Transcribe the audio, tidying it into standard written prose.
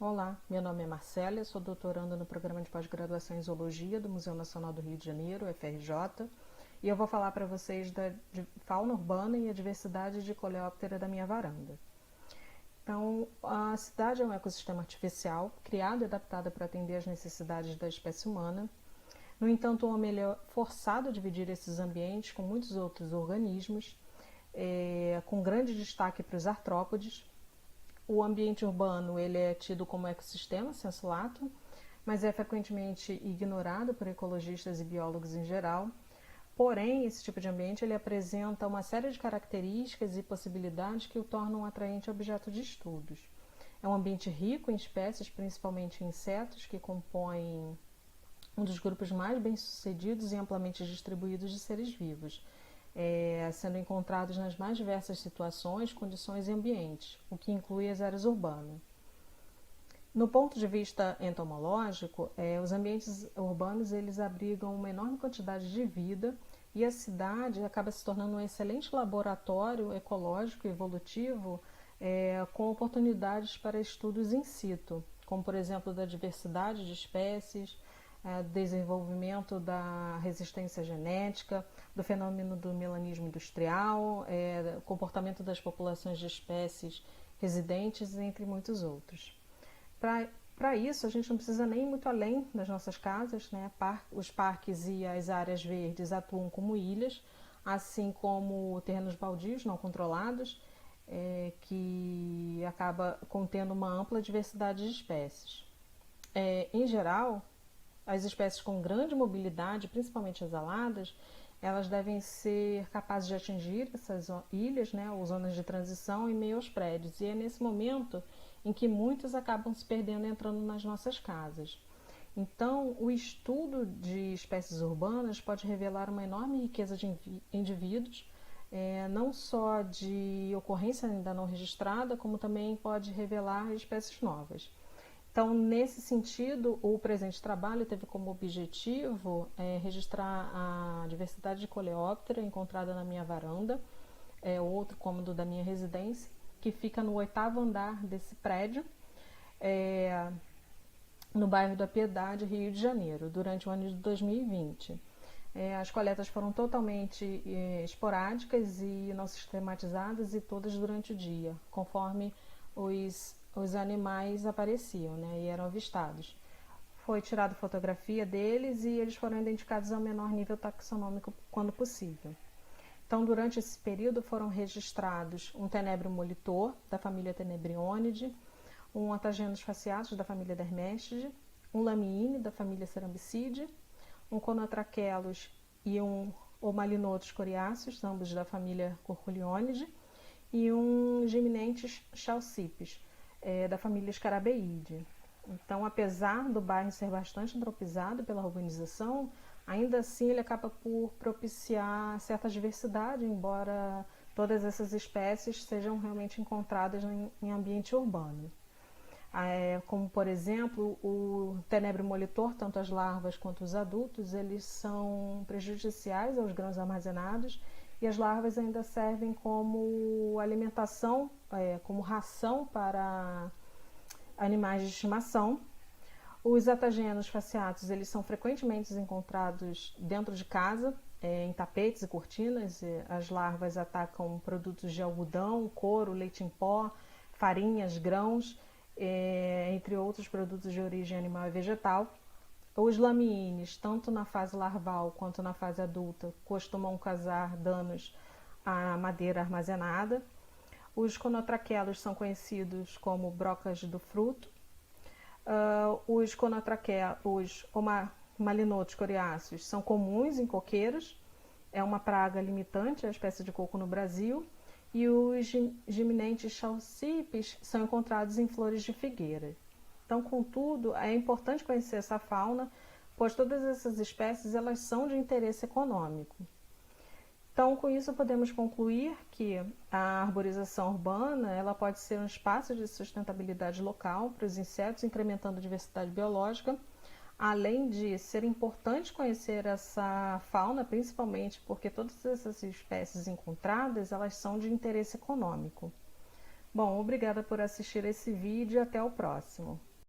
Olá, meu nome é Marcela, eu sou doutoranda no programa de pós-graduação em Zoologia do Museu Nacional do Rio de Janeiro, FRJ, e eu vou falar para vocês da fauna urbana e a diversidade de coleóptera da minha varanda. Então, a cidade é um ecossistema artificial, criado e adaptado para atender às necessidades da espécie humana. No entanto, o homem é forçado a dividir esses ambientes com muitos outros organismos, com grande destaque para os artrópodes. O ambiente urbano ele é tido como ecossistema sensu lato, mas é frequentemente ignorado por ecologistas e biólogos em geral. Porém, esse tipo de ambiente ele apresenta uma série de características e possibilidades que o tornam um atraente objeto de estudos. É um ambiente rico em espécies, principalmente insetos, que compõem um dos grupos mais bem-sucedidos e amplamente distribuídos de seres vivos, sendo encontrados nas mais diversas situações, condições e ambientes, o que inclui as áreas urbanas. No ponto de vista entomológico, os ambientes urbanos eles abrigam uma enorme quantidade de vida e a cidade acaba se tornando um excelente laboratório ecológico e evolutivo com oportunidades para estudos in situ, como por exemplo da diversidade de espécies, desenvolvimento da resistência genética, do fenômeno do melanismo industrial, comportamento das populações de espécies residentes, entre muitos outros. Para isso, a gente não precisa nem ir muito além das nossas casas, né? Os parques e as áreas verdes atuam como ilhas, assim como terrenos baldios não controlados, que acaba contendo uma ampla diversidade de espécies. Em geral, as espécies com grande mobilidade, principalmente as aladas, elas devem ser capazes de atingir essas ilhas, né, ou zonas de transição em meio aos prédios. E é nesse momento em que muitos acabam se perdendo entrando nas nossas casas. Então, o estudo de espécies urbanas pode revelar uma enorme riqueza de indivíduos, não só de ocorrência ainda não registrada, como também pode revelar espécies novas. Então, nesse sentido, o presente trabalho teve como objetivo registrar a diversidade de coleóptera encontrada na minha varanda, outro cômodo da minha residência, que fica no 8º andar desse prédio, no bairro da Piedade, Rio de Janeiro, durante o ano de 2020. As coletas foram totalmente esporádicas e não sistematizadas e todas durante o dia, conforme os animais apareciam, né, e eram avistados. Foi tirada fotografia deles e eles foram identificados ao menor nível taxonômico quando possível. Então, durante esse período foram registrados um tenebro molitor, da família Tenebrionidae, um Atagenus fasciatus, da família Dermestidae, um Lamiine, da família Cerambicidae, um Conotrachelus e um Homalinotus coriáceos, ambos da família Curculionidae, e um Gymnentis chalcipes, da família Scarabeidae. Então, apesar do bairro ser bastante antropizado pela urbanização, ainda assim ele acaba por propiciar certa diversidade, embora todas essas espécies sejam realmente encontradas em ambiente urbano. Como, por exemplo, o tenebro molitor, tanto as larvas quanto os adultos, eles são prejudiciais aos grãos armazenados e as larvas ainda servem como alimentação, como ração para animais de estimação. Os Atagenus fasciatus, eles são frequentemente encontrados dentro de casa, em tapetes e cortinas. As larvas atacam produtos de algodão, couro, leite em pó, farinhas, grãos, entre outros produtos de origem animal e vegetal. Os lamiines, tanto na fase larval quanto na fase adulta, costumam causar danos à madeira armazenada. Os conotrachelos são conhecidos como brocas do fruto. Os Homalinotus coriáceos são comuns em coqueiros, é uma praga limitante à espécie de coco no Brasil. E os Gymnentis chalcipes são encontrados em flores de figueira. Então, contudo, é importante conhecer essa fauna, pois todas essas espécies elas são de interesse econômico. Então, com isso, podemos concluir que a arborização urbana ela pode ser um espaço de sustentabilidade local para os insetos, incrementando a diversidade biológica, além de ser importante conhecer essa fauna, principalmente porque todas essas espécies encontradas elas são de interesse econômico. Bom, obrigada por assistir esse vídeo e até o próximo.